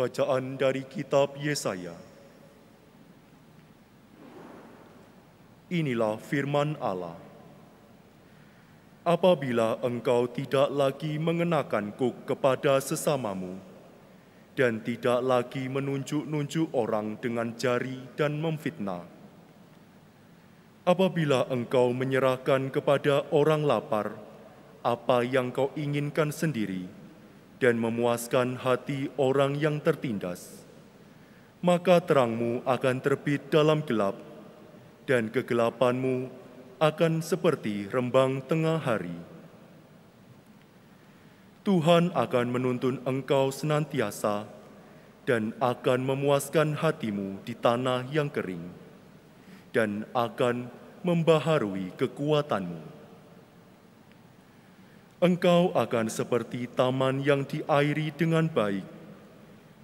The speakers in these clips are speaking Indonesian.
Bacaan dari kitab Yesaya. Inilah firman Allah. Apabila engkau tidak lagi mengenakan kuk kepada sesamamu, dan tidak lagi menunjuk-nunjuk orang dengan jari dan memfitnah, apabila engkau menyerahkan kepada orang lapar apa yang kau inginkan sendiri, dan memuaskan hati orang yang tertindas, maka terangmu akan terbit dalam gelap, dan kegelapanmu akan seperti rembang tengah hari. Tuhan akan menuntun engkau senantiasa dan akan memuaskan hatimu di tanah yang kering, dan akan membaharui kekuatanmu. Engkau akan seperti taman yang diairi dengan baik,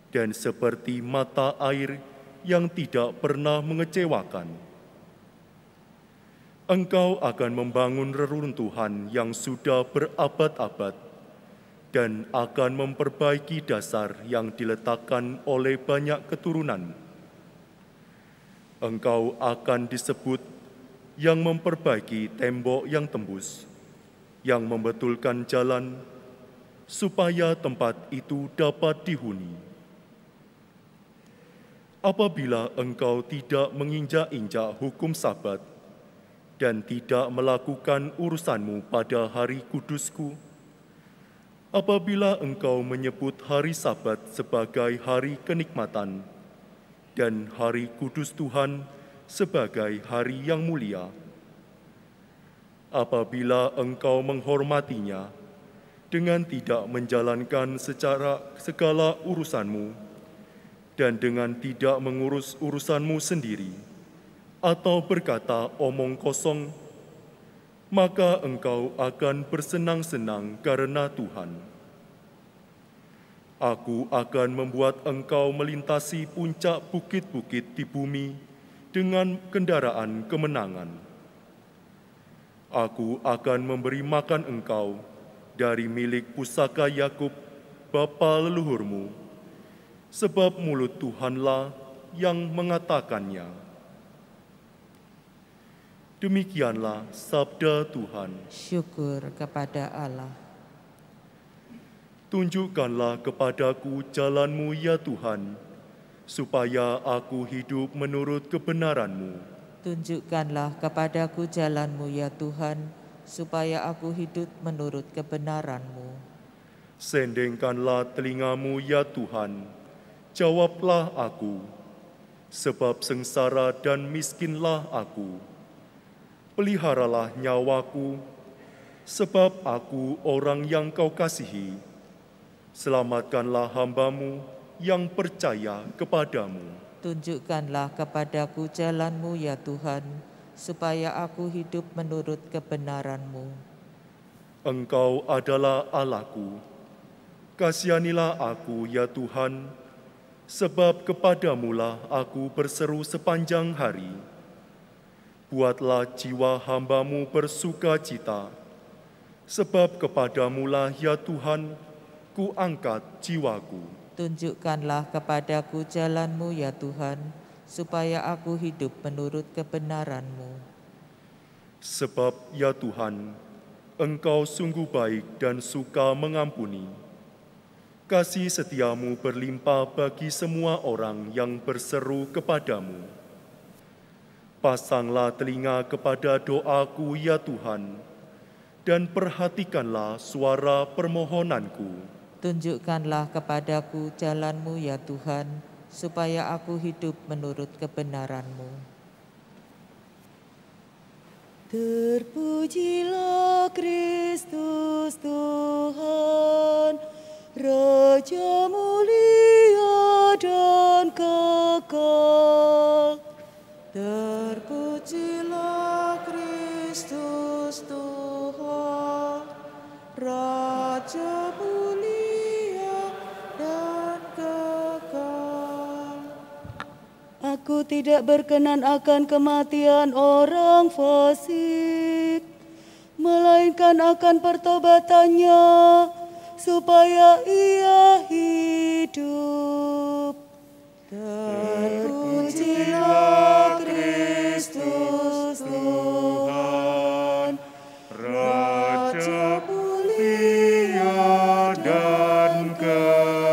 dan seperti mata air yang tidak pernah mengecewakan. Engkau akan membangun reruntuhan yang sudah berabad-abad, dan akan memperbaiki dasar yang diletakkan oleh banyak keturunan. Engkau akan disebut yang memperbaiki tembok yang tembus, yang membetulkan jalan, supaya tempat itu dapat dihuni. Apabila engkau tidak menginjak-injak hukum Sabat, dan tidak melakukan urusanmu pada hari kudusku, apabila engkau menyebut hari Sabat sebagai hari kenikmatan, dan hari kudus Tuhan sebagai hari yang mulia, apabila engkau menghormatinya dengan tidak menjalankan secara segala urusanmu, dan dengan tidak mengurus urusanmu sendiri, atau berkata omong kosong, maka engkau akan bersenang-senang karena Tuhan. Aku akan membuat engkau melintasi puncak bukit-bukit di bumi dengan kendaraan kemenangan. Aku akan memberi makan engkau dari milik pusaka Yakub, bapa leluhurmu, sebab mulut Tuhanlah yang mengatakannya. Demikianlah sabda Tuhan. Syukur kepada Allah. Tunjukkanlah kepadaku jalan-Mu ya Tuhan, supaya aku hidup menurut kebenaran-Mu. Tunjukkanlah kepadaku jalan-Mu ya Tuhan, supaya aku hidup menurut kebenaran-Mu. Sendengkanlah telinga-Mu ya Tuhan, jawablah aku, sebab sengsara dan miskinlah aku. Peliharalah nyawaku, sebab aku orang yang Kau kasihi. Selamatkanlah hamba-Mu yang percaya kepadamu. Tunjukkanlah kepadaku jalan-Mu ya Tuhan, supaya aku hidup menurut kebenaran-Mu. Engkau adalah Allahku, kasihanilah aku ya Tuhan, sebab kepadamu-lah aku berseru sepanjang hari. Buatlah jiwa hamba-Mu bersuka cita, sebab kepadamu-lah ya Tuhan, ku angkat jiwaku. Tunjukkanlah kepadaku jalan-Mu ya Tuhan, supaya aku hidup menurut kebenaran-Mu. Sebab ya Tuhan, Engkau sungguh baik dan suka mengampuni. Kasih setia-Mu berlimpah bagi semua orang yang berseru kepadamu. Pasanglah telinga kepada doaku ya Tuhan, dan perhatikanlah suara permohonanku. Tunjukkanlah kepadaku jalan-Mu ya Tuhan, supaya aku hidup menurut kebenaran-Mu. Terpujilah Kristus Tuhan, Raja mulia dan kekal. Terpujilah Kristus Tuhan, Raja mulia dan kekal. Aku tidak berkenan akan kematian orang fasik, melainkan akan pertobatannya, supaya ia hidup.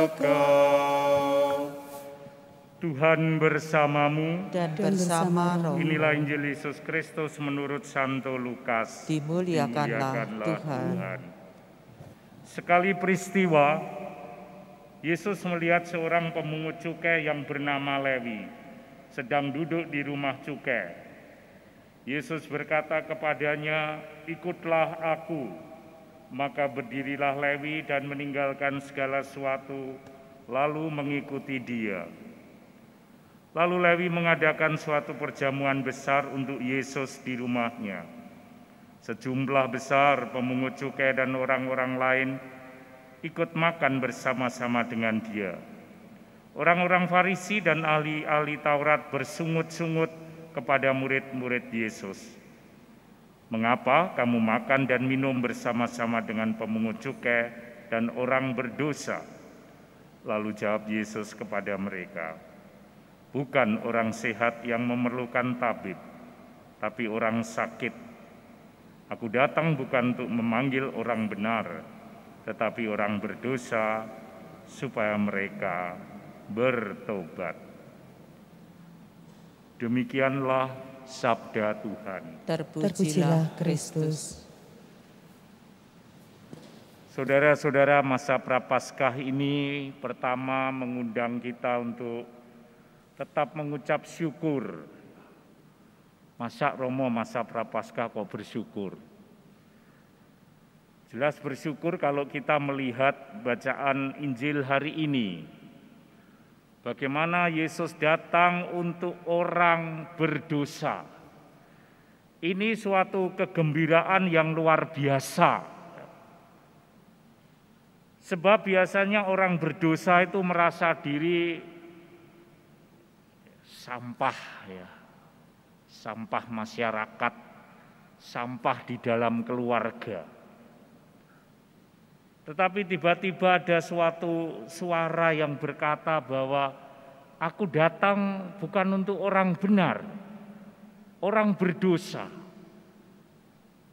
Engkau. Tuhan bersamamu. Dan bersama roh. Inilah Injil Yesus Kristus menurut Santo Lukas. Dimuliakanlah Tuhan. Sekali peristiwa, Yesus melihat seorang pemungut cukai yang bernama Lewi sedang duduk di rumah cukai. Yesus berkata kepadanya, "Ikutlah aku." Maka berdirilah Lewi dan meninggalkan segala sesuatu, lalu mengikuti dia. Lalu Lewi mengadakan suatu perjamuan besar untuk Yesus di rumahnya. Sejumlah besar pemungut cukai dan orang-orang lain ikut makan bersama-sama dengan dia. Orang-orang Farisi dan ahli-ahli Taurat bersungut-sungut kepada murid-murid Yesus. "Mengapa kamu makan dan minum bersama-sama dengan pemungut cukai dan orang berdosa?" Lalu jawab Yesus kepada mereka, "Bukan orang sehat yang memerlukan tabib, tapi orang sakit. Aku datang bukan untuk memanggil orang benar, tetapi orang berdosa, supaya mereka bertobat." Demikianlah sabda Tuhan. Terpujilah Kristus. Saudara-saudara, masa Prapaskah ini pertama mengundang kita untuk tetap mengucap syukur. Masa Romo masa Prapaskah kok bersyukur? Jelas bersyukur kalau kita melihat bacaan Injil hari ini. Bagaimana Yesus datang untuk orang berdosa. Ini suatu kegembiraan yang luar biasa. Sebab biasanya orang berdosa itu merasa diri sampah ya, sampah masyarakat, sampah di dalam keluarga. Tetapi tiba-tiba ada suatu suara yang berkata bahwa aku datang bukan untuk orang benar, orang berdosa.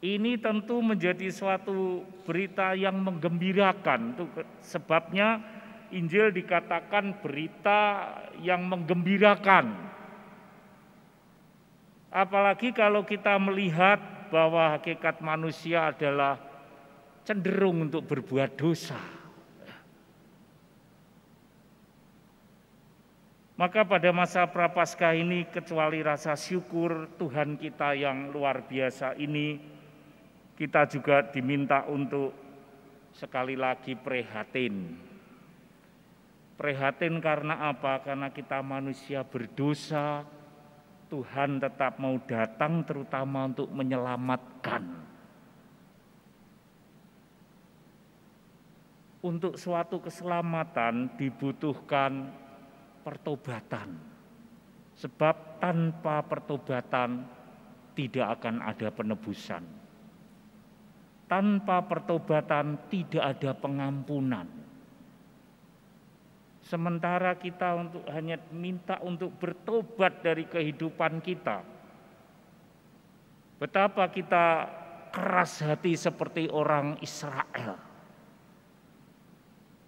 Ini tentu menjadi suatu berita yang menggembirakan. Itu sebabnya Injil dikatakan berita yang menggembirakan. Apalagi kalau kita melihat bahwa hakikat manusia adalah cenderung untuk berbuat dosa. Maka pada masa Prapaskah ini, kecuali rasa syukur Tuhan kita yang luar biasa ini, kita juga diminta untuk sekali lagi prihatin. Prihatin karena apa? Karena kita manusia berdosa, Tuhan tetap mau datang terutama untuk menyelamatkan. Untuk suatu keselamatan dibutuhkan pertobatan. Sebab tanpa pertobatan tidak akan ada penebusan. Tanpa pertobatan tidak ada pengampunan. Sementara kita hanya minta untuk bertobat dari kehidupan kita. Betapa kita keras hati seperti orang Israel.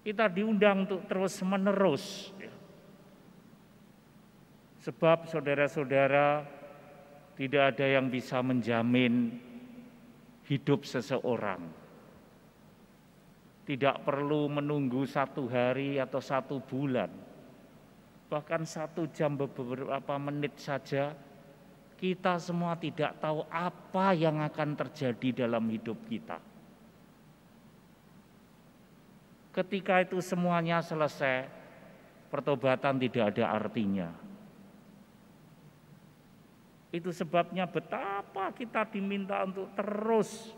Kita diundang untuk terus-menerus. Sebab saudara-saudara, tidak ada yang bisa menjamin hidup seseorang. Tidak perlu menunggu 1 hari atau 1 bulan. Bahkan 1 jam beberapa menit saja, kita semua tidak tahu apa yang akan terjadi dalam hidup kita. Ketika itu semuanya selesai, pertobatan tidak ada artinya. Itu sebabnya betapa kita diminta untuk terus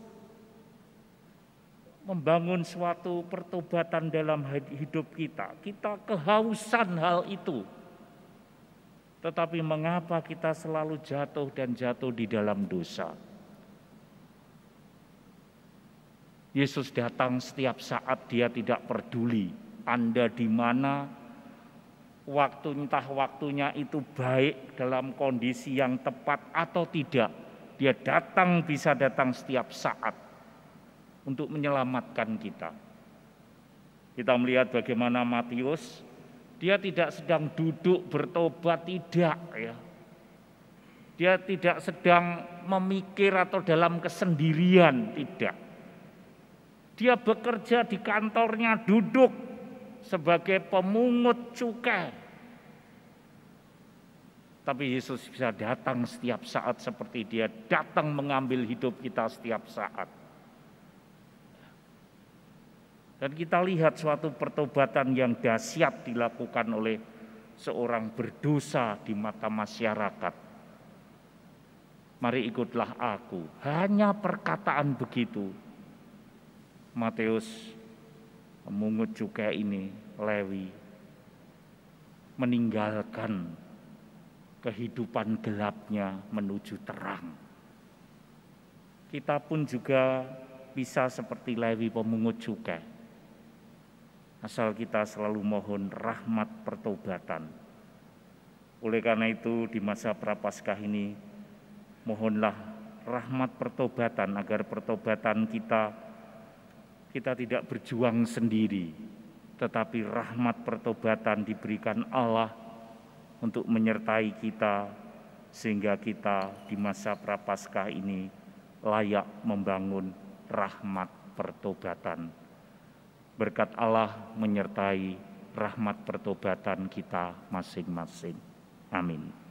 membangun suatu pertobatan dalam hidup kita. Kita kehausan hal itu. Tetapi mengapa kita selalu jatuh dan jatuh di dalam dosa? Yesus datang setiap saat, dia tidak peduli Anda di mana, entah waktunya itu baik dalam kondisi yang tepat atau tidak. Dia datang, bisa datang setiap saat untuk menyelamatkan kita. Kita melihat bagaimana Matius, dia tidak sedang duduk bertobat, tidak ya. Dia tidak sedang memikir atau dalam kesendirian, tidak. Dia bekerja di kantornya, duduk sebagai pemungut cukai. Tapi Yesus bisa datang setiap saat seperti dia datang mengambil hidup kita setiap saat. Dan kita lihat suatu pertobatan yang dahsyat dilakukan oleh seorang berdosa di mata masyarakat. Mari ikutlah aku. Hanya perkataan begitu. Matius, pemungut cukai ini, Lewi, meninggalkan kehidupan gelapnya menuju terang. Kita pun juga bisa seperti Lewi pemungut cukai. Asal kita selalu mohon rahmat pertobatan. Oleh karena itu di masa Prapaskah ini, mohonlah rahmat pertobatan agar pertobatan kita tidak berjuang sendiri, tetapi rahmat pertobatan diberikan Allah untuk menyertai kita sehingga kita di masa Prapaskah ini layak membangun rahmat pertobatan. Berkat Allah menyertai rahmat pertobatan kita masing-masing. Amin.